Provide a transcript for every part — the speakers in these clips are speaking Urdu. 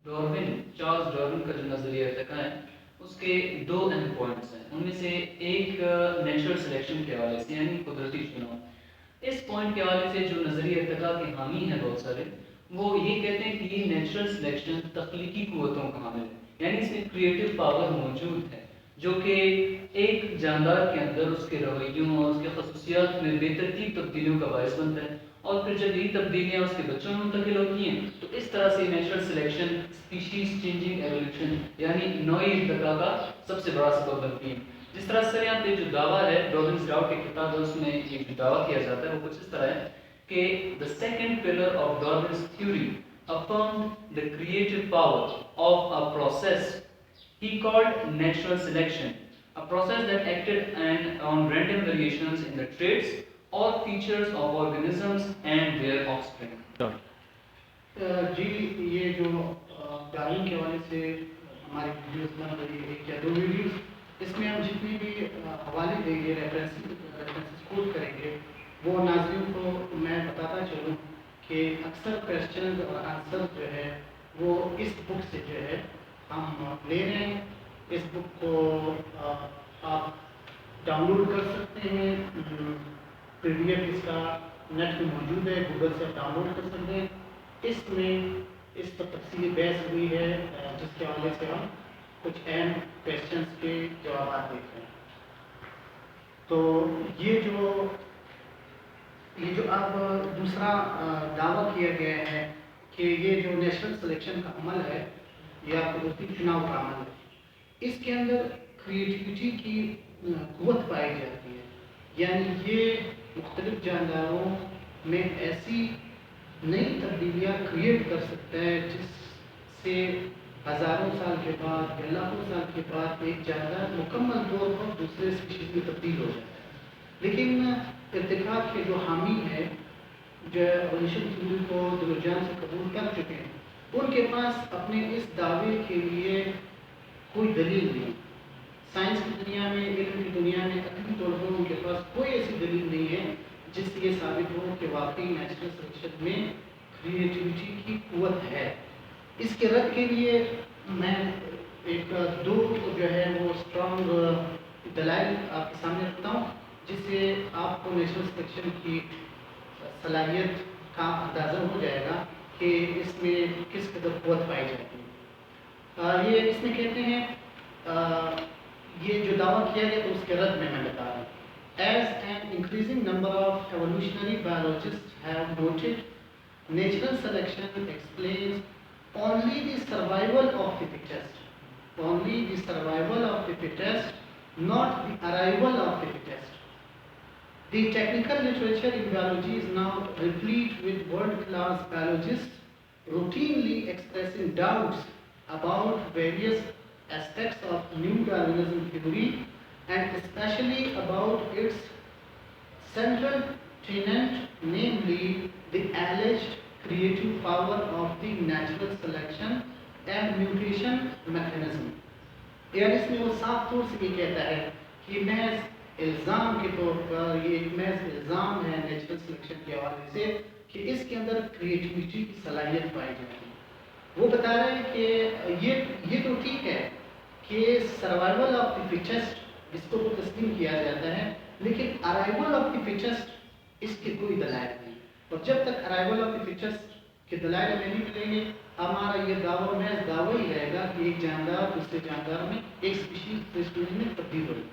چارلس ڈارون کا جو نظریہ ارتقاء ہے اس کے دو اہم پوائنٹس ہیں. ان میں سے ایک نیچرل سلیکشن کے حوالے سے یعنی قدرتی چناؤ. اس پوائنٹ کے حوالے سے جو نظریہ ارتقاء کے حامی ہیں بہت سارے وہ یہ کہتے ہیں کہ یہ نیچرل سلیکشن تخلیقی قوتوں کا حامل ہے, یعنی اس میں کریٹو پاور موجود ہے جو کہ ایک جاندار کے اندر اس کے رویوں اور اس کے خصوصیات میں بے ترتیب تبدیلیوں کا باعث بنتا ہے, اور پھر جب یہی تبدیلیاں اس کے بچوں میں منتقل ہوتی ہیں تو اس طرح سے natural selection species changing evolution یعنی نوعی ارتقاء کا سب سے بڑا سبب بنتی ہے. جس طرح سے یہاں پہ جو دعویٰ ہے ڈارونز لاء کی کتاب ہے اس میں یہ جو دعویٰ کیا جاتا ہے وہ کچھ اس طرح ہے کہ the second pillar of Darwin's theory affirmed the creative power of a process he called natural selection, a process that acted on random variations in the traits or features of organisms and their offspring. جی یہ جو ڈارون کے حوالے سے ہماری ویڈیوز بن رہی ہے ایک یا دو ویڈیوز, اس میں ہم جتنے بھی حوالے دیں گے ریفرنسز کوٹ کریں گے وہ ناظرین کو میں بتاتا چلوں کہ اکثر کویسچنز اور آنسر جو ہے وہ اس بک سے جو ہے ہم لے رہے ہیں. اس بک کو آپ ڈاؤن لوڈ کر سکتے ہیں, پی ڈی ایف اس کا نیٹ میں موجود ہے, گوگل سے ڈاؤن لوڈ کر سکتے ہیں. اس میں اس پر تفصیلی بحث ہوئی ہے جس کے حوالے سے ہم کچھ اہم کویسچنس کے جوابات دیکھ رہے ہیں. تو یہ جو اب دوسرا دعویٰ کیا گیا ہے کہ یہ جو نیچرل سلیکشن کا عمل ہے یا قدرتی چناؤ کا عمل ہے, اس کے اندر کریٹیوٹی کی قوت پائی جاتی ہے. یعنی یہ مختلف جانداروں میں ایسی نئی تبدیلیاں کریٹ کر سکتا ہے جس سے ہزاروں سال کے بعد یا لاکھوں سال کے بعد ایک جاندار مکمل طور پر دوسرے اسپیشیز میں تبدیل ہو جاتا ہے. لیکن ارتقاء کے جو حامی ہیں جو ایولیوشن تھیوری کو دل و جان سے قبول کر چکے ہیں, ان کے پاس اپنے اس دعوے کے لیے کوئی دلیل نہیں. سائنس کی دنیا میں, علم کی دنیا میں عقلی طور پر ان کے پاس کوئی ایسی دلیل نہیں ہے جس سے یہ ثابت ہو کہ واقعی نیچرل سلیکشن میں کریٹیوٹی کی قوت ہے. اس کے رد کے لیے میں ایک دو جو ہے وہ اسٹرانگ دلائل آپ کے سامنے رکھتا ہوں جس سے آپ کو نیچرل سلیکشن کی صلاحیت کا اندازہ ہو جائے گا کہ اس میں کس قدر قوت پائی جاتی ہے. یہ اس میں کہتے ہیں یہ جو دعویٰ کیا گیا تو اس کے رد میں بتا رہا ہوں. As an increasing number of evolutionary biologists have noted, natural selection explains only the survival of the fittest. Only the survival of the fittest, not the arrival of the fittest. The technical literature in biology is now replete with world-class biologists routinely expressing doubts about various aspects of new Darwinism theory and especially about its central tenet, namely the alleged creative power of the natural selection and mutation mechanism. یعنی اس میں وہ صاف طور سے یہ کہتا ہے کہ محض الزام کے طور پر یہ ایک محض الزام ہے نیچرل سلیکشن کے حوالے سے کہ اس کے اندر کریٹیوٹی کی صلاحیت پائی جاتی ہے. وہ بتا رہے ہیں کہ یہ تو ٹھیک ہے کہ سروائیول آف دی فٹسٹ اس کو تسلیم کیا جاتا ہے, لیکن ارائیول آف دی فٹسٹ اس کے کوئی دلائل نہیں. اور جب تک ارائیول آف دی فٹسٹ کے دلائل ہمیں نہیں ملیں گے ہمارا یہ دعویٰ محض دعویٰ ہی رہے گا کہ ایک جاندار دوسرے جاندار میں ایک اسپیشیز میں تبدیل ہوئی.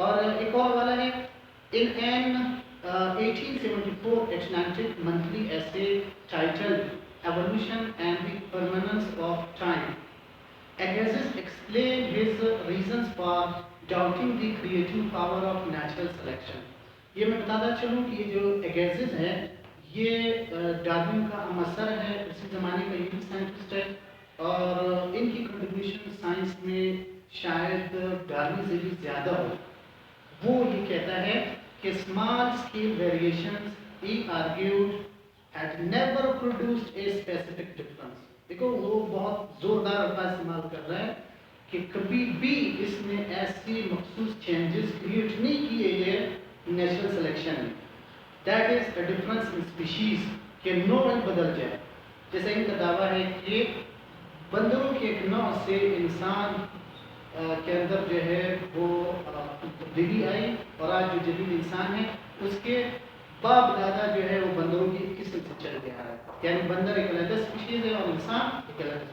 اور ایک اور والا ہے in an 1874 Atlantic monthly essay titled Evolution and the Permanence of Time, Agassiz explained his reasons for doubting the creative power of natural selection. یہ میں بتاتا چلوں کہ یہ جو اگیسز ہے یہ ڈارون کا امثر ہے, اسی زمانے کا یہ بھی سائنٹسٹ ہے اور ان کی کنٹریبیوشن سائنس میں شاید ڈارون سے بھی زیادہ ہو. وہ یہ کہتا ہے کہ small scale variations he argued had never produced a specific difference. دیکھو وہ بہت زوردار الفاظ استعمال کر رہا ہے کہ کبھی بھی اس میں ایسی مخصوص چینجز کریٹ نہیں کیے گئے نیچرل سلیکشن میں. That is a difference in species کہ نوع بدل جائے. جیسا ان کا دعویٰ ہے کہ بندروں کے ایک نوع سے انسان کے اندر جو ہے وہ تبدیلی آئی، اور آج جو جدید انسان ہے اس کے باپ دادا جو ہے وہ بندروں کی قسم سے چل کے آ رہا ہے، یعنی بندر ایک علیحدہ اسپیشیز ہے اور انسان ایک علیحدہ۔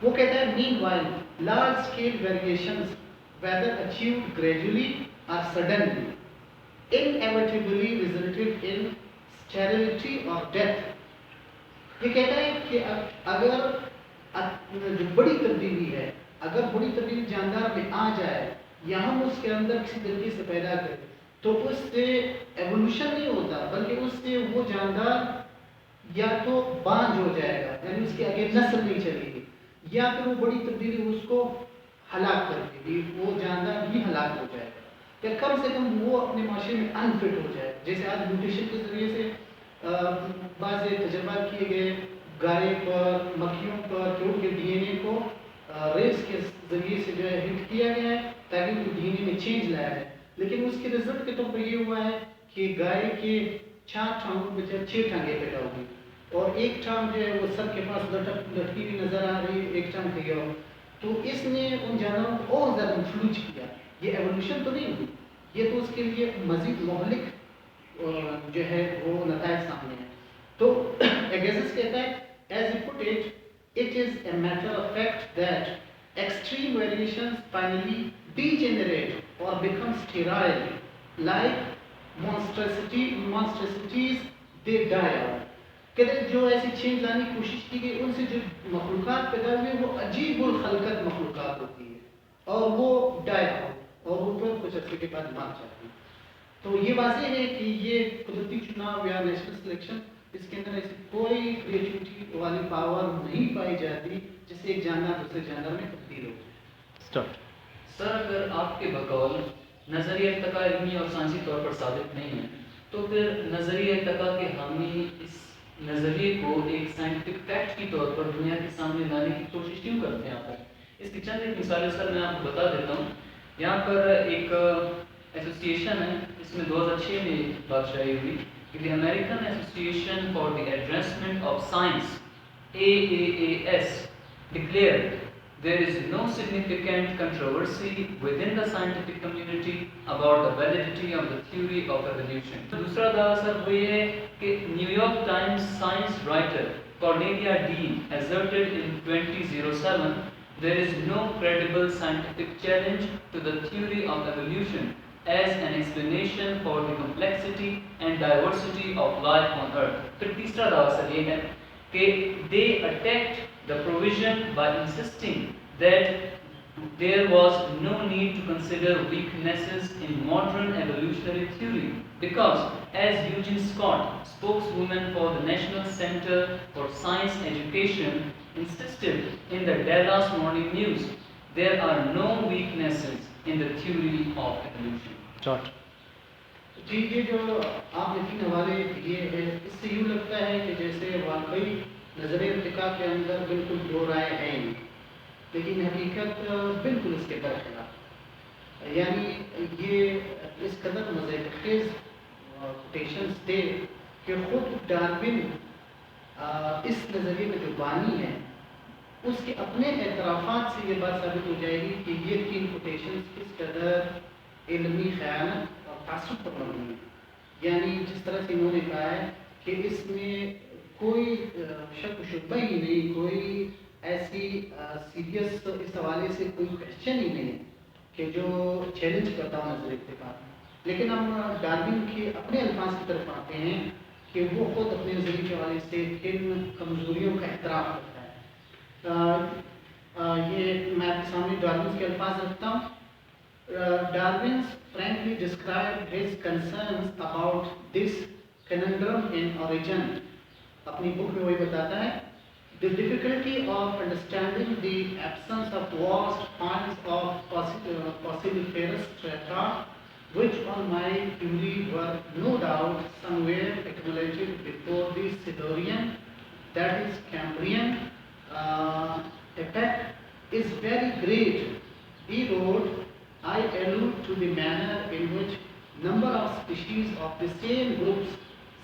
وہ کہتا ہے meanwhile large scale variations whether achieved gradually or suddenly inevitably resulted in sterility or death۔ یہ کہتا ہے کہ اگر جو بڑی تبدیلی ہے، اگر بڑی تبدیلی جاندار میں آ جائے یا ہم اس کے اندر کسی طریقے سے پیدا کریں تو اس سے ایوولوشن نہیں ہوتا، بلکہ اس سے وہ جاندار یا تو بانج ہو جائے گا، یعنی اس کے آگے نسل نہیں چلے گی، یا پھر وہ بڑی تبدیلی اس کو ہلاک کر دے گی، وہ جاندار بھی ہلاک ہو جائے گا، یا کم سے کم وہ اپنے معاشرے میں انفٹ ہو جائے۔ جیسے آج میوٹیشن کے ذریعے سے بعض تجربات کیے گئے گائے پر، مکھیوں پر، کہ ان کے ڈی این اے کو ریس کے ذریعے سے جو ہے ہٹ کیا گیا ہے تاکہ ان کے ڈی این اے میں چینج لایا جائے، لیکن اس کے رزلٹ کے طور پر یہ ہوا ہے کہ گائے کے 4 ٹانگوں پہ 6 ٹانگیں پیدا ہوئی، اور ایک ٹانگ جو ہے وہ سر کے پاس لٹکی ہوئی نظر آ رہی ہے، ایک ٹانگ پہ گیا، تو اس نے ان جانوروں کو اور زیادہ انفلوئنس کیا۔ یہ ایوولوشن تو نہیں ہوئی، یہ تو اس کے لیے مزید مہلک جو ہے وہ نتائج سامنے ہیں۔ تو اگیزس کہتا ہے as you put it, it is a matter of fact that extreme variations finally degenerate or become sterile, like monstrosities they die out۔ کہتے ہیں جو ایسی چینج لانے کی کوشش کی گئی ان سے جو مخلوقات پیدا ہوئے وہ عجیب الخلقت مخلوقات ہوتی ہے، اور وہ ڈائی آؤٹ، اور وہ پھر کچھ عرصے کے بعد مر جاتی ہے۔ تو یہ واضح ہے کہ یہ قدرتی چناؤ یا نیچرل سلیکشن، اس کے اندر ایسی کوئی کریٹیوٹی والی پاور نہیں پائی جاتی جس سے ایک جاندار دوسرے جاندار میں تبدیل ہو جائے۔ سر اگر آپ کے بقول نظریہ ارتقاء علمی اور سائنسی طور پر ثابت نہیں ہے تو پھر نظریہ ارتقاء کے حامی اس نظریے کو ایک سائنٹیفک فیکٹ کی طور پر دنیا کے سامنے لانے کی کوشش کیوں کرتے ہیں آپ؟ اس کی چند ایک مثالیں سر میں آپ کو بتا دیتا ہوں۔ یہاں پر ایک ایسوسیشن ہے، اس میں 2006 میں بات شائع ہوئی کہ the American Association for the Advancement of Science AAAS declared there is no significant controversy within the scientific community about the validity of the theory of evolution۔ دوسرا دعویٰ سر وہ یہ ہے کہ New York Times science writer Cornelia Dean asserted in 2007 there is no credible scientific challenge to the theory of evolution as an explanation for the complexity and diversity of life on earth۔ پھر تیسرا دعویٰ سر یہ ہے کہ they attacked the provision by insisting that there was no need to consider weaknesses in modern evolutionary theory because, as Eugene Scott, spokeswoman for the National Center for Science Education, insisted in the Dallas Morning News, there are no weaknesses in the theory of evolution۔ جی یہ جو آپ نے 3 حوالے دیے ہیں اس سے یوں لگتا ہے کہ جیسے واقعی نظریہ ارتقاء کے اندر بالکل 2 رائے ہیں ہی، لیکن حقیقت بالکل اس کے برخلاف، یعنی یہ اس قدر مضحک خیز کوٹیشنز تھے کہ خود ڈارون اس نظریے کا جو بانی ہے اس کے اپنے اعترافات سے یہ بات ثابت ہو جائے گی کہ یہ 3 کوٹیشنز کس قدر علمی خیانت اور تعصب پر مبنی ہے۔ یعنی جس طرح سے انہوں نے کہا ہے کہ اس میں کوئی شک و شبہ ہی نہیں، کوئی ایسی سیریس اس حوالے سے کوئی کوشچن ہی نہیں ہے کہ جو چیلنج کرتا ہوں نظریہ ارتقاء، لیکن ہم ڈارون کے اپنے الفاظ کی طرف آتے ہیں کہ وہ خود اپنے نظریے کے حوالے سے کن کمزوریوں کا اعتراف کرتا ہے۔ یہ میں آپ کے سامنے ڈارون کے الفاظ رکھتا ہوں۔ Darwin frankly described his concerns about this conundrum in Origin۔ اپنی بک میں وہی بتاتا ہے the difficulty of understanding the absence of vast finds of fossiliferous strata which on my theory were no doubt somewhere accumulated before the Silurian, that is Cambrian, epoch is very great। He wrote, I allude to the manner in which number of species of the same groups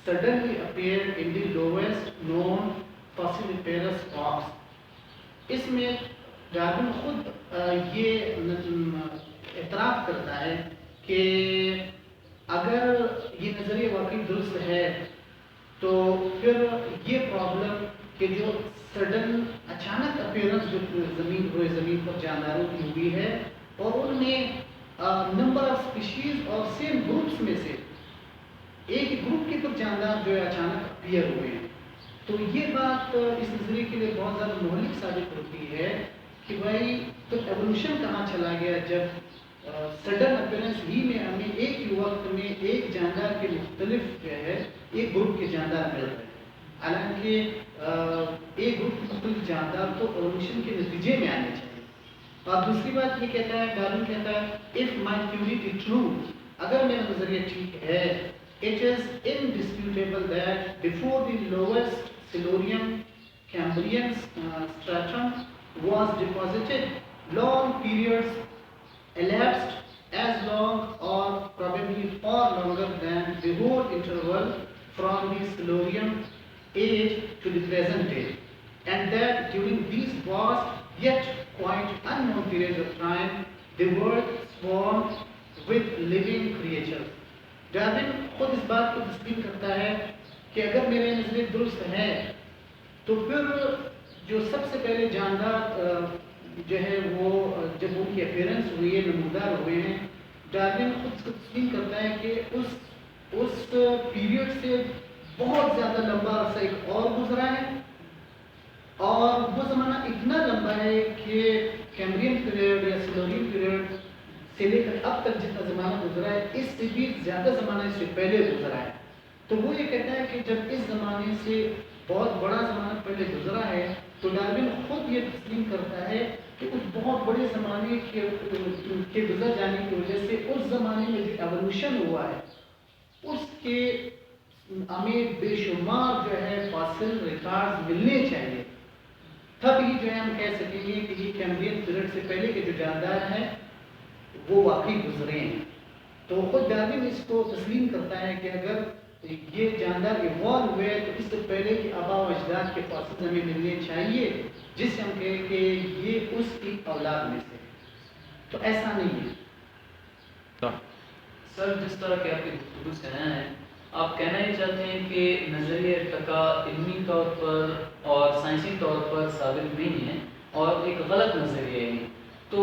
suddenly appeared in the lowest known fossiliferous rocks اس میں ڈارون خود یہ اعتراف کرتا ہے کہ اگر یہ نظریہ واقعی درست ہے تو پھر یہ پرابلم کہ جو سڈن اچانک اپیرنس جو روئے زمین پر جانداروں کی ہوئی ہے اور ان میں نمبر آف اسپیشیز اور سیم گروپس میں سے ایک گروپ کے کچھ جاندار جو ہے اچانک اپیئر ہوئے ہیں، تو یہ بات اس نظریے کے لیے بہت زیادہ مہلک ثابت ہوتی ہے کہ بھائی تو ایوولوشن کہاں چلا گیا جب سڈن اپیرنس ہی میں ہمیں ایک ہی وقت میں ایک جاندار کے مختلف جو ہے ایک گروپ کے جاندار مل رہے ہیں، حالانکہ ایک گروپ کے مختلف جاندار تو ایوولوشن کے نتیجے میں آنے چاہیے۔ اور دوسری بات یہ کہتا ہے، ڈارون کہتا ہے if my theory is true، اگر میرا نظریہ ٹھیک ہے it is indisputable that before the lowest Silurian Cambrian stratum was deposited, long periods elapsed as long or probably far longer than the whole interval from the Silurian age to the present day, and that during these vast yet quite unknown periods of time the world swarmed with living creatures۔ Darwin خود اس بات کو تسلیم کرتا ہے کہ اگر میرے نظریے درست ہے تو پھر جو سب سے پہلے جاندار جو ہے وہ جب ان کی اپیرنس ہوئی ہے، نمودار ہوئے ہیں، ڈارون خود اس کو تسلیم کرتا ہے کہ اس پیریڈ سے بہت زیادہ لمبا عرصہ ایک اور گزرا ہے، اور وہ زمانہ اتنا لمبا ہے کہ کیمبرین پیریڈ یا سلورین پیریڈ سے لے کر اب تک جتنا زمانہ گزرا ہے اس سے بھی زیادہ زمانہ اس سے پہلے گزرا ہے۔ تو وہ یہ کہتا ہے کہ جب اس زمانے سے بہت بڑا زمانہ پہلے گزرا ہے تو ڈارون خود یہ تسلیم کرتا ہے کہ اس بہت بڑے زمانے کے گزر جانے کی وجہ سے اس زمانے میں جو ایوولوشن ہوا ہے اس کے ہمیں بے شمار جو ہے فاسل ریکارڈز ملنے چاہیے، تب ہی جو ہے ہم کہہ سکیں گے کہ یہ کیمبرین پیریڈ سے پہلے کے جو جاندار ہیں وہ واقعی گزرے ہیں۔ تو خود ڈارون اس کو تسلیم کرتا ہے کہ اگر یہ جاندار ایوالو ہوئے تو اس سے پہلے کہ آباء و اجداد کے فاسل ہمیں ملنے چاہیے جس سے ہم کہیں کہ یہ اس کی اولاد میں سے، تو ایسا نہیں ہے۔ سر جس طرح کہ آپ کی گفتگو سے ہیں آپ کہنا یہ چاہتے ہیں کہ نظریہ ارتقاء علمی طور پر اور سائنسی طور پر ثابت نہیں ہے اور ایک غلط نظریہ ہے، تو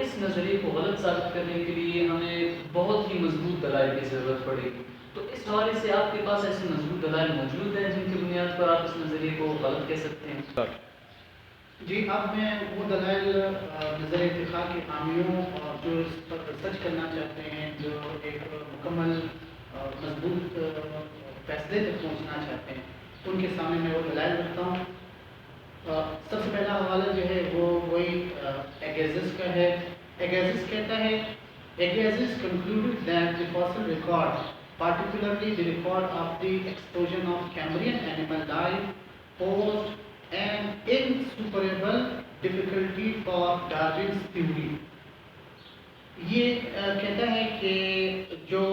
اس نظریے کو غلط ثابت کرنے کے لیے ہمیں بہت ہی مضبوط دلائل کی ضرورت پڑے گی، تو اس حوالے سے آپ کے پاس ایسے مضبوط دلائل موجود ہیں جن کی بنیاد پر آپ اس نظریے کو غلط کہہ سکتے ہیں؟ جی، اب میں وہ دلائل نظر ارتقاء کے حامیوں اور جو اس پر ریسرچ کرنا چاہتے ہیں، جو ایک مکمل مضبوط فیصلے تک پہنچنا چاہتے ہیں، ان کے سامنے میں وہ دلائل رکھتا ہوں۔ سب سے پہلا حوالہ جو ہے وہ وہی اگیزس کا ہے۔ اگیزس کہتا ہے Agassiz concluded that the fossil record, particularly the record of the explosion of Cambrian animal life, posed an insuperable difficulty for Darwin's theory۔ یہ کہتا ہے کہ جو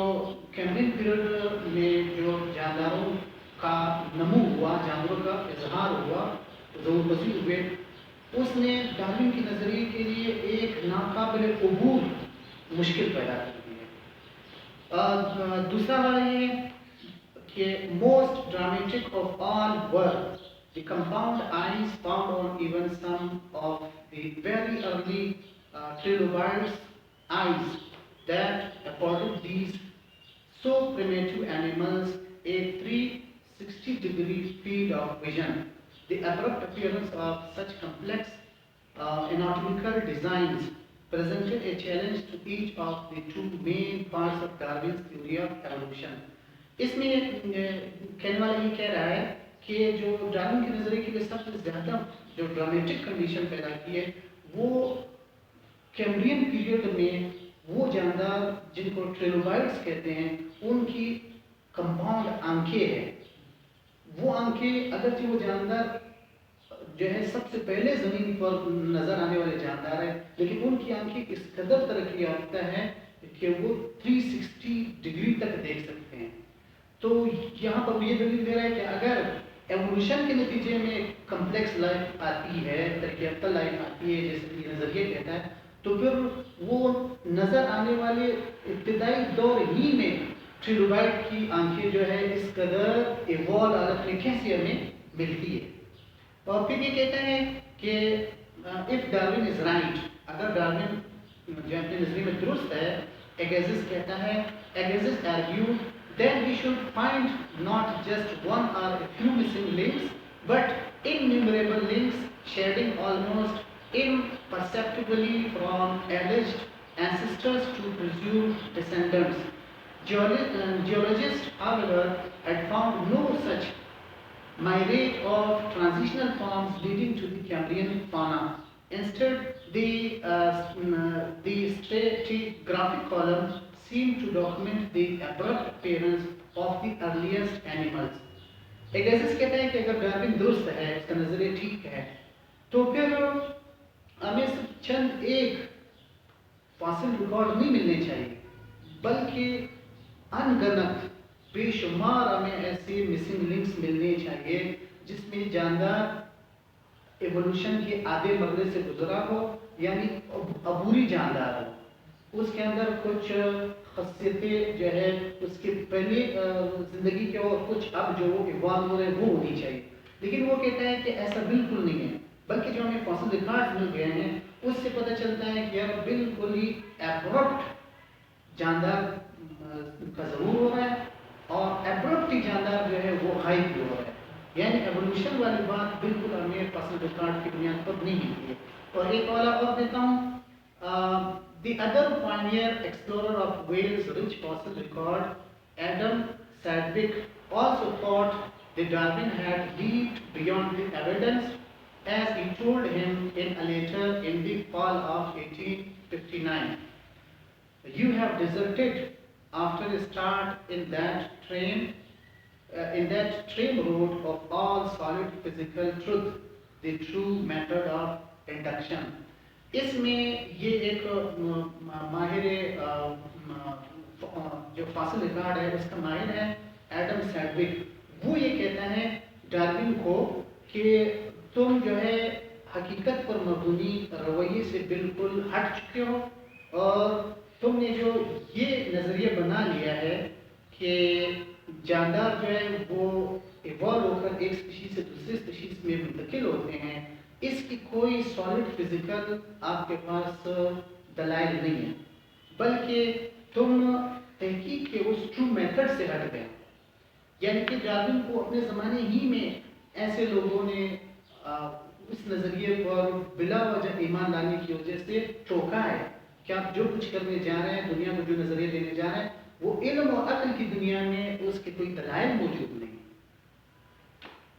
کیمبرین پیریڈ میں جو جانداروں کا نمو ہوا، جانوروں کا اظہار ہوا، ظہور پذیر ہوئے، اس نے ڈارون کے نظریے کے لیے ایک ناقابل عبور مشکل پیدا کی ہے۔ دوسرا والا یہ ہے کہ most dramatic of all were the compound eyes found on even some of the very early trilobites eyes that afforded these so primitive animals a 360-degree field of vision۔ The abrupt appearance of such complex anatomical designs presented a challenge to each of the two main parts of Darwin's theory of evolution۔ اس میں کہنے والا یہ کہہ رہا ہے کہ جو ڈارون کے نظریے کے لیے سب سے زیادہ جو ڈرامیٹک کنڈیشن پیدا کی ہے وہ کیمبرین پیریڈ میں وہ جاندار جن کو ٹریلوبائٹس کہتے ہیں ان کی کمپاؤنڈ آنکھیں ہیں۔ وہ آنکھیں اگرچہ وہ جاندار جو ہے سب سے پہلے زمین پر نظر آنے والے جاندار ہیں، لیکن ان کی آنکھیں اس قدر ترقی یافتہ ہیں کہ وہ 360 ڈگری تک دیکھ سکتے ہیں۔ تو یہاں پر یہ دلیل دے رہا ہے کہ اگر ایوولوشن کے نتیجے میں کمپلیکس لائف آتی ہے، ترقی یافتہ لائف آتی ہے جیسے کہ یہ نظریہ کہتا ہے، تو پھر وہ نظر آنے والے ابتدائی دور ہی میں ٹریلوبائٹ کی آنکھیں جو ہے اس قدر ایوالو عادت لکھیں سے ہمیں ملتی ہے. اور پھر یہ کہتا ہے کہ اف ڈارون از رائٹ، اگر ڈارون جو اپنے نظریے میں درست ہے، اگیزس کہتا ہے، اگیزس argue then we should find not just one or a few missing links, but innumerable links shading almost imperceptibly from alleged ancestors to presumed descendants. Geologists, however, had found no such myriad of transitional forms leading to the Cambrian fauna. Instead, the stratigraphic columns seem to document the abrupt appearance of the earliest animals. اگیزس کہتا ہے کہ اگر ڈارون درست ہے، اس کا نظریہ ٹھیک ہے، تو پھر ہمیں صرف چند ایک فاسل ریکارڈ نہیں ملنے چاہیے، بلکہ ان گنت بے شمار ہمیں ایسے مسنگ لنکس ملنے چاہیے جس میں جاندار ایوولوشن کے آدھے مرحلے سے گزرا ہو، یعنی عبوری جاندار ہو. اس کے اندر کچھ خاصیتیں جو ہے اس کے پہلے زندگی کے اور کچھ اب جو ایوالو ہو رہے ہیں وہ ہونی چاہیے. لیکن وہ کہتا ہے کہ ایسا بالکل نہیں ہے، بلکہ جو ہمیں فاسل ریکارڈ مل گئے ہیں اس سے پتہ چلتا ہے کہ یار بالکل ہی ایبرپٹ جاندار کا ظہور ہو رہا ہے اور ایبرپٹ جاندار جو ہے وہ غائب بھی ہو رہا ہے. یعنی ایوولوشن والی بات بالکل ہمیں فاسل ریکارڈ کی بنیاد پر نہیں ملتی ہے. اور ایک والا اور دیتا ہوں. The other pioneer explorer of Wales' rich fossil record, Adam Sedgwick, also thought that Darwin had leaped beyond the evidence, as he told him in a letter in the fall of 1859. You have deserted after a start in that train road of all solid physical truth, the true method of induction. اس میں یہ ایک ماہر جو فاسل ریکارڈ ہے اس کا ماہر ہے ایڈم سیڈوک. وہ یہ کہتا ہے ڈارون کو کہ تم جو ہے حقیقت پر مبنی رویے سے بالکل ہٹ چکے ہو، اور تم نے جو یہ نظریہ بنا لیا ہے کہ جاندار جو ہے وہ ایوالو ہو کر ایک اسپیشیز سے دوسرے اسپیشیز میں منتقل ہوتے ہیں، اس کی کوئی سالڈ فزیکل آپ کے پاس دلائل نہیں ہے، بلکہ تم تحقیق کے اس ٹرو میتھڈ سے ہٹ گئے. یعنی کہ ڈارون کو اپنے زمانے ہی میں ایسے لوگوں نے اس نظریے پر بلا وجہ ایمان لانے کی وجہ سے ٹوکا ہے کہ آپ جو کچھ کرنے جا رہے ہیں، دنیا کو جو نظریہ دینے جا رہے ہیں، وہ علم اور عقل کی دنیا میں اس کے کوئی دلائل موجود نہیں.